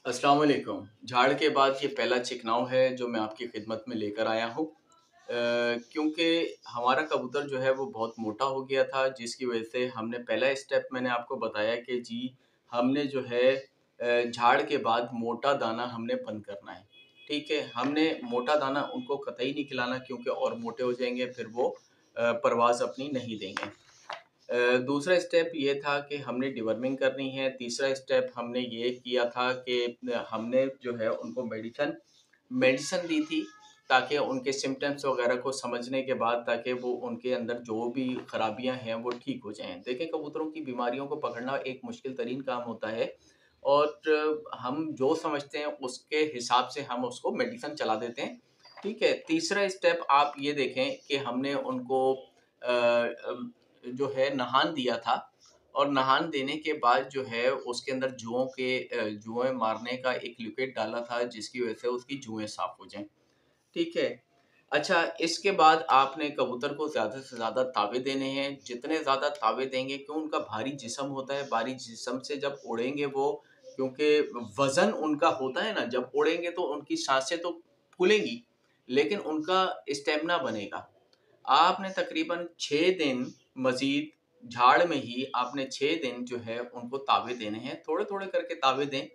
अस्सलाम वालेकुम। झाड़ के बाद ये पहला चिकनाव है जो मैं आपकी खिदमत में लेकर आया हूँ। क्योंकि हमारा कबूतर जो है वो बहुत मोटा हो गया था, जिसकी वजह से हमने पहला स्टेप मैंने आपको बताया कि जी हमने जो है झाड़ के बाद मोटा दाना हमने बंद करना है। ठीक है, हमने मोटा दाना उनको कतई नहीं खिलाना, क्योंकि और मोटे हो जाएंगे फिर वो परवाज़ अपनी नहीं देंगे। दूसरा स्टेप ये था कि हमने डिवर्मिंग करनी है। तीसरा स्टेप हमने ये किया था कि हमने जो है उनको मेडिसिन मेडिसिन दी थी, ताकि उनके सिम्पटम्स वगैरह को समझने के बाद ताकि वो उनके अंदर जो भी खराबियां हैं वो ठीक हो जाएं। देखें, कबूतरों की बीमारियों को पकड़ना एक मुश्किल तरीन काम होता है, और हम जो समझते हैं उसके हिसाब से हम उसको मेडिसिन चला देते हैं। ठीक है, तीसरा स्टेप आप ये देखें कि हमने उनको जो है नहान दिया था, और नहान देने के बाद जो है उसके अंदर जुएं मारने का एक लिक्विड डाला था, जिसकी वजह से उसकी जुएं साफ हो जाएं। ठीक है। अच्छा, इसके बाद आपने कबूतर को ज़्यादा से ज़्यादा तावे देने हैं। जितने ज़्यादा तावे देंगे, क्यों, उनका भारी जिस्म होता है, भारी जिस्म से जब उड़ेंगे वो, क्योंकि वज़न उनका होता है ना, जब उड़ेंगे तो उनकी सांसें तो फूलेंगी, लेकिन उनका स्टेमिना बनेगा। आपने तकरीबन 6 दिन मज़ीद झाड़ में ही आपने 6 दिन जो है उनको तावे देने हैं। थोड़े-थोड़े करके तावे दें।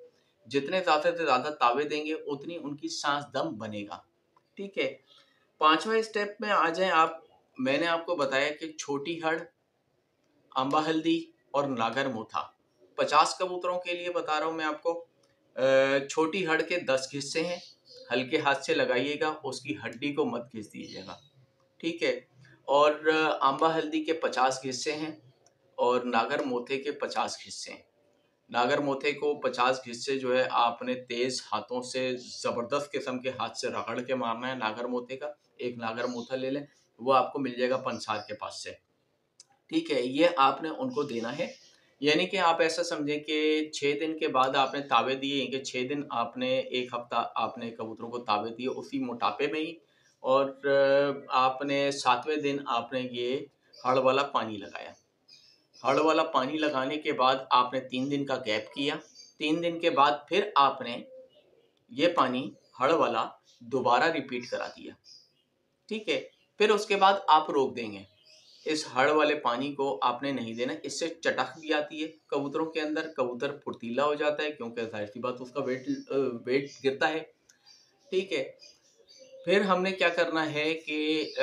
जितने ज़्यादा से ज़्यादा तावे देंगे उतनी उनकी सांस दम बनेगा। ठीक है। 5वां स्टेप में आ जाएँ आप। मैंने आपको बताया कि छोटी हड़, अम्बा हल्दी और नागर मोथा, 50 कबूतरों के लिए बता रहा हूँ मैं आपको। छोटी हड़ के 10 हिस्से हैं, हल्के हाथ से लगाइएगा, उसकी हड्डी को मत घिस दीजिएगा। ठीक है। और अम्बा हल्दी के 50 हिस्से हैं, और नागर मोथे के 50 हिस्से हैं। नागर मोथे को 50 हिस्से जो है आपने तेज हाथों से, जबरदस्त किस्म के हाथ से रगड़ के मारना है नागर मोथे का। एक नागर मोथा ले लें, वो आपको मिल जाएगा पंसार के पास से। ठीक है, ये आपने उनको देना है। यानी कि आप ऐसा समझें कि 6 दिन के बाद आपने तावे दिए, कि 6 दिन आपने, 1 हफ्ता आपने कबूतरों को तावे दिए उसी मोटापे में ही, और आपने 7वें दिन आपने ये हड़ वाला पानी लगाया। हड़ वाला पानी लगाने के बाद आपने 3 दिन का गैप किया। 3 दिन के बाद फिर आपने ये पानी हड़ वाला दोबारा रिपीट करा दिया। ठीक है। फिर उसके बाद आप रोक देंगे। इस हड़ वाले पानी को आपने नहीं देना, इससे चटक भी आती है कबूतरों के अंदर, कबूतर फुर्तीला हो जाता है, क्योंकि जाहिर सी बात उसका वेट गिरता है। ठीक है। फिर हमने क्या करना है कि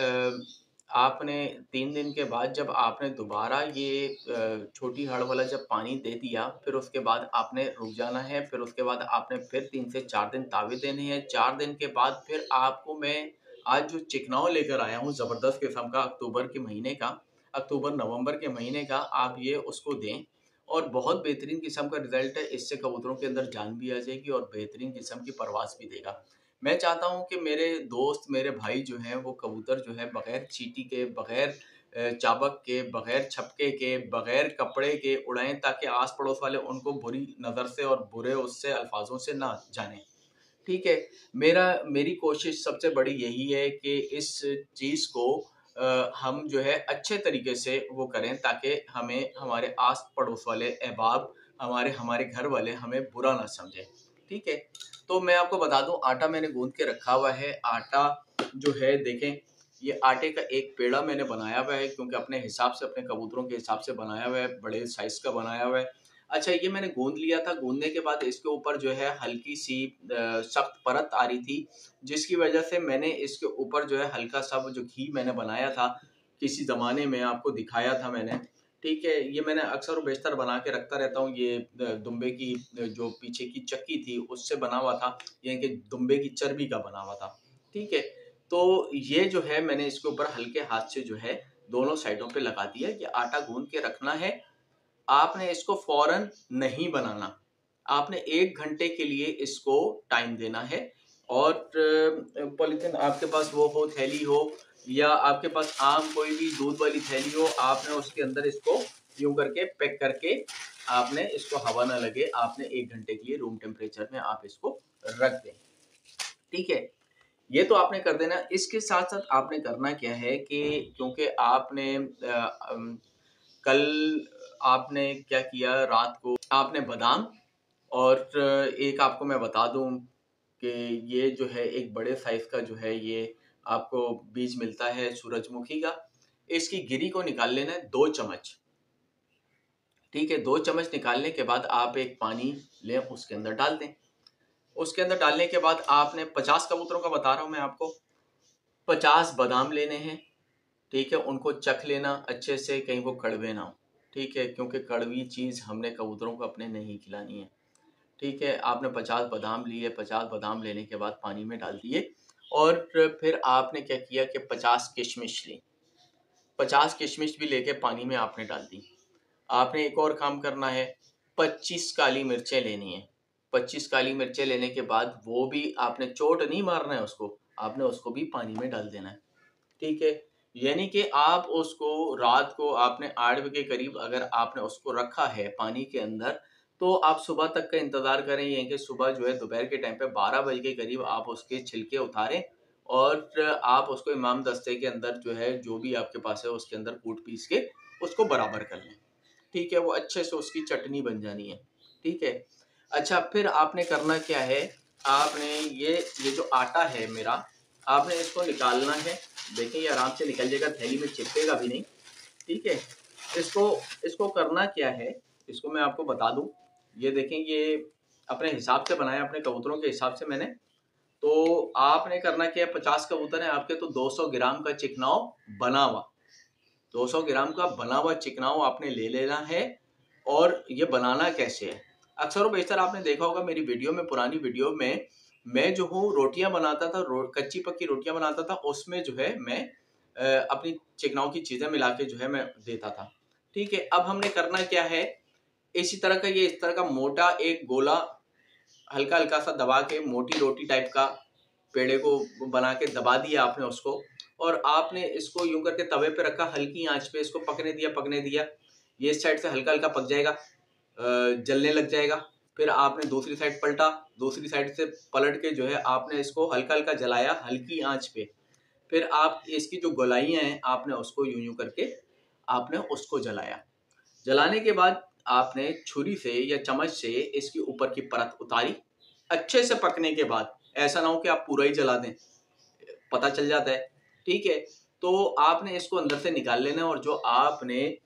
आपने 3 दिन के बाद जब आपने दोबारा ये छोटी हड़ वाला जब पानी दे दिया, फिर उसके बाद आपने रुक जाना है। फिर उसके बाद आपने फिर 3 से 4 दिन तावे देने हैं। 4 दिन के बाद फिर आपको मैं आज जो चिकनाव लेकर आया हूँ ज़बरदस्त किस्म का, अक्टूबर नवंबर के महीने का, आप ये उसको दें, और बहुत बेहतरीन किस्म का रिज़ल्ट है। इससे कबूतरों के अंदर जान भी आ जाएगी और बेहतरीन किस्म की परवाज़ भी देगा। मैं चाहता हूँ कि मेरे दोस्त, मेरे भाई जो हैं वो कबूतर जो है बग़ैर चींटी के, बग़ैर चाबक के, बग़ैर छपके के, बग़ैर कपड़े के उड़ाएँ, ताकि आस-पड़ोस वाले उनको बुरी नज़र से और बुरे उससे अल्फ़ाज़ों से ना जानें। ठीक है? मेरी कोशिश सबसे बड़ी यही है कि इस चीज़ को हम जो है अच्छे तरीके से वो करें, ताकि हमें हमारे आस-पड़ोस वाले अहबाब, हमारे हमारे घर वाले हमें बुरा ना समझें। ठीक है? तो मैं आपको बता दूँ, आटा मैंने गूँथ के रखा हुआ है। आटा जो है देखें, ये आटे का एक पेड़ा मैंने बनाया हुआ है, क्योंकि अपने हिसाब से, अपने कबूतरों के हिसाब से बनाया हुआ है, बड़े साइज़ का बनाया हुआ है। अच्छा, ये मैंने गूँथ लिया था। गूँथने के बाद इसके ऊपर जो है हल्की-सी सख्त परत आ रही थी, जिसकी वजह से मैंने इसके ऊपर जो है हल्का-सा वो जो घी मैंने बनाया था, किसी ज़माने में आपको दिखाया था मैंने। ठीक है? ये मैंने अक्सर व बेशतर बना के रखता रहता हूँ। ये दुम्बे की जो पीछे की चक्की थी उससे बना हुआ था, यानी कि दुम्बे की चर्बी का बना हुआ था। ठीक है? तो ये जो है मैंने इसके ऊपर हल्के हाथ से जो है दोनों साइडों पे लगा दिया। ये आटा गूँथ के रखना है। आपने इसको फ़ौरन नहीं बनाना। आपने 1 घंटे के लिए इसको टाइम देना है, और पॉलीथिन आपके पास वो हो, थैली हो, या आपके पास आम कोई भी दूध वाली थैली हो, आपने उसके अंदर इसको यूँ करके पैक करके, आपने इसको हवा ना लगे, आपने 1 घंटे के लिए रूम टेम्परेचर में आप इसको रख दें। ठीक है? ये तो आपने कर देना। इसके साथ-साथ आपने करना क्या है कि, क्योंकि आपने कल आपने क्या किया, रात को आपने बादाम और एक आपको मैं बता दूं कि ये जो है एक बड़े साइज का जो है ये आपको बीज मिलता है सूरजमुखी का। इसकी गिरी को निकाल लेना है 2 चम्मच। ठीक है, 2 चम्मच निकालने के बाद आप एक पानी लें, उसके अंदर डाल दें। उसके अंदर डालने के बाद आपने 50 कबूतरों का बता रहा हूँ मैं आपको, 50 बादाम लेने हैं। ठीक है, उनको चख लेना अच्छे से, कहीं वो कड़वे ना हो। ठीक है, क्योंकि कड़वी चीज़ हमने कबूतरों को अपने नहीं खिलानी है। ठीक है, आपने 50 बादाम लिए, 50 बादाम लेने के बाद पानी में डाल दिए और फिर आपने क्या किया कि 50 किशमिश ली, 50 किशमिश भी लेके पानी में आपने डाल दी। आपने एक और काम करना है, 25 काली मिर्चें लेनी है। 25 काली मिर्चें लेने के बाद वो भी आपने चोट नहीं मारना है उसको, आपने उसको भी पानी में डाल देना है। ठीक है, यानी कि आप उसको रात को आपने 8 बजे के करीब अगर आपने उसको रखा है पानी के अंदर, तो आप सुबह तक का इंतज़ार करें, यानी कि सुबह जो है दोपहर के टाइम पे 12 बजे के करीब आप उसके छिलके उतारें और आप उसको इमाम दस्ते के अंदर जो है, जो भी आपके पास है उसके अंदर कूट पीस के उसको बराबर कर लें। ठीक है, वो अच्छे से उसकी चटनी बन जानी है। ठीक है, अच्छा फिर आपने करना क्या है, आपने ये जो आटा है मेरा, आपने इसको निकालना है। देखिए ये आराम से निकल जाएगा, थैली में चिपकेगा भी नहीं। ठीक है, इसको इसको करना क्या है, इसको मैं आपको बता दूं। ये देखें, ये अपने हिसाब से बनाया, अपने कबूतरों के हिसाब से मैंने। तो आपने करना क्या है, 50 कबूतर हैं आपके, तो 200 ग्राम का चिकनाव बना हुआ, 200 ग्राम का बना हुआ चिकनाव आपने ले लेना है। और ये बनाना कैसे है, अक्सर व बेशतर आपने देखा होगा मेरी वीडियो में, पुरानी वीडियो में मैं जो हूँ रोटियां बनाता था, कच्ची पक्की रोटियां बनाता था, उसमें जो है मैं अपनी चिकनाव की चीजें मिला के जो है मैं देता था। ठीक है, अब हमने करना क्या है, इसी तरह का ये इस तरह का मोटा एक गोला हल्का हल्का सा दबा के, मोटी रोटी टाइप का पेड़े को बना के दबा दिया आपने उसको, और आपने इसको यूं करके तवे पे रखा, हल्की आंच पे इसको पकने दिया। ये इस साइड से हल्का हल्का पक जाएगा, जलने लग जाएगा। फिर आपने दूसरी साइड पलटा, दूसरी साइड से पलट के जो है आपने इसको हल्का हल्का जलाया हल्की आंच पे। फिर आप इसकी जो गोलाइयाँ हैं आपने उसको यूं यूं करके आपने उसको जलाया। जलाने के बाद आपने छुरी से या चम्मच से इसकी ऊपर की परत उतारी। अच्छे से पकने के बाद, ऐसा ना हो कि आप पूरा ही जला दें, पता चल जाता है। ठीक है, तो आपने इसको अंदर से निकाल लेना है और जो आपने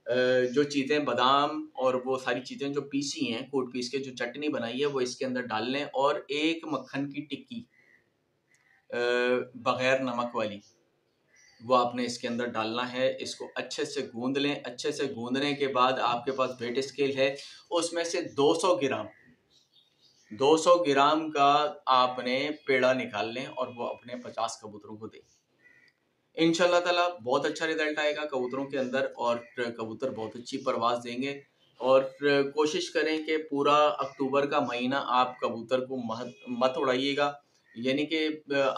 जो चीज़ें बादाम और वो सारी चीज़ें जो पीसी हैं, कूट पीस के जो चटनी बनाई है, वो इसके अंदर डाल लें। और एक मक्खन की टिक्की बगैर नमक वाली, वो आपने इसके अंदर डालना है। इसको अच्छे से गूंद लें। अच्छे से गूंदने के बाद आपके पास वेट स्केल है, उसमें से 200 ग्राम का आपने पेड़ा निकाल लें और वो अपने 50 कबूतरों को दें। इंशाल्लाह ताला बहुत अच्छा रिजल्ट आएगा कबूतरों के अंदर, और कबूतर बहुत अच्छी परवाज़ देंगे। और कोशिश करें कि पूरा अक्टूबर का महीना आप कबूतर को मत उड़ाइएगा, यानी कि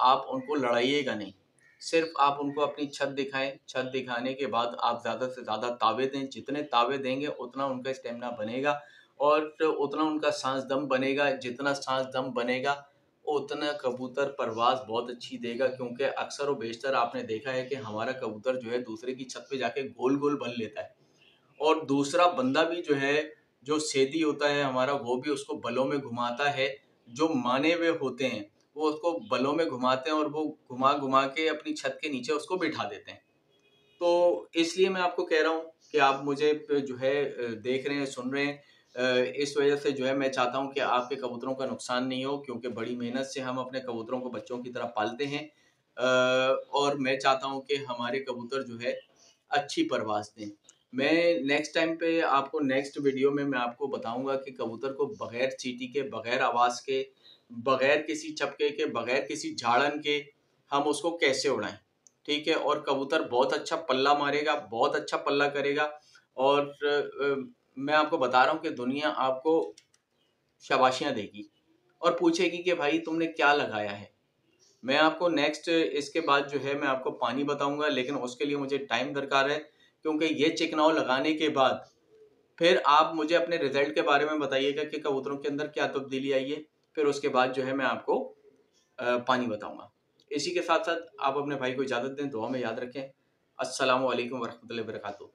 आप उनको लड़ाइएगा नहीं, सिर्फ आप उनको अपनी छत दिखाएं। छत दिखाने के बाद आप ज़्यादा से ज़्यादा तावे दें, जितने तावे देंगे उतना उनका स्टेमिना बनेगा और उतना उनका सांस दम बनेगा। जितना सांस दम बनेगा उतना कबूतर परवाज़ बहुत अच्छी देगा, क्योंकि अक्सर व बेशतर आपने देखा है कि हमारा कबूतर जो है दूसरे की छत पे जाके गोल-गोल बन लेता है, और दूसरा बंदा भी जो है, जो सेधी होता है हमारा, वो भी उसको बलों में घुमाता है। जो माने हुए होते हैं वो उसको बलों में घुमाते हैं और वो घुमा-घुमा के अपनी छत के नीचे उसको बिठा देते हैं। तो इसलिए मैं आपको कह रहा हूँ कि आप मुझे जो है देख रहे हैं, सुन रहे हैं। इस वजह से जो है मैं चाहता हूँ कि आपके कबूतरों का नुकसान नहीं हो, क्योंकि बड़ी मेहनत से हम अपने कबूतरों को बच्चों की तरह पालते हैं। और मैं चाहता हूँ कि हमारे कबूतर जो है अच्छी परवाज़ दें। मैं नेक्स्ट टाइम पे आपको नेक्स्ट वीडियो में मैं आपको बताऊँगा कि कबूतर को बगैर चींटी के, बगैर आवाज़ के, बगैर किसी चपके के, बगैर किसी झाड़न के हम उसको कैसे उड़ाएँ। ठीक है, और कबूतर बहुत अच्छा पल्ला मारेगा, बहुत अच्छा पल्ला करेगा। और मैं आपको बता रहा हूँ कि दुनिया आपको शाबाशियाँ देगी और पूछेगी कि भाई तुमने क्या लगाया है। मैं आपको नेक्स्ट इसके बाद जो है मैं आपको पानी बताऊंगा, लेकिन उसके लिए मुझे टाइम दरकार है, क्योंकि ये चिकनाव लगाने के बाद फिर आप मुझे अपने रिजल्ट के बारे में बताइएगा कि कबूतरों के अंदर क्या तब्दीली आई है। फिर उसके बाद जो है मैं आपको पानी बताऊंगा। इसी के साथ साथ आप अपने भाई को इजाज़त दें, दुआ में याद रखें। अस्सलामु अलैकुम वरहमतुल्लाहि वबरकातुहू।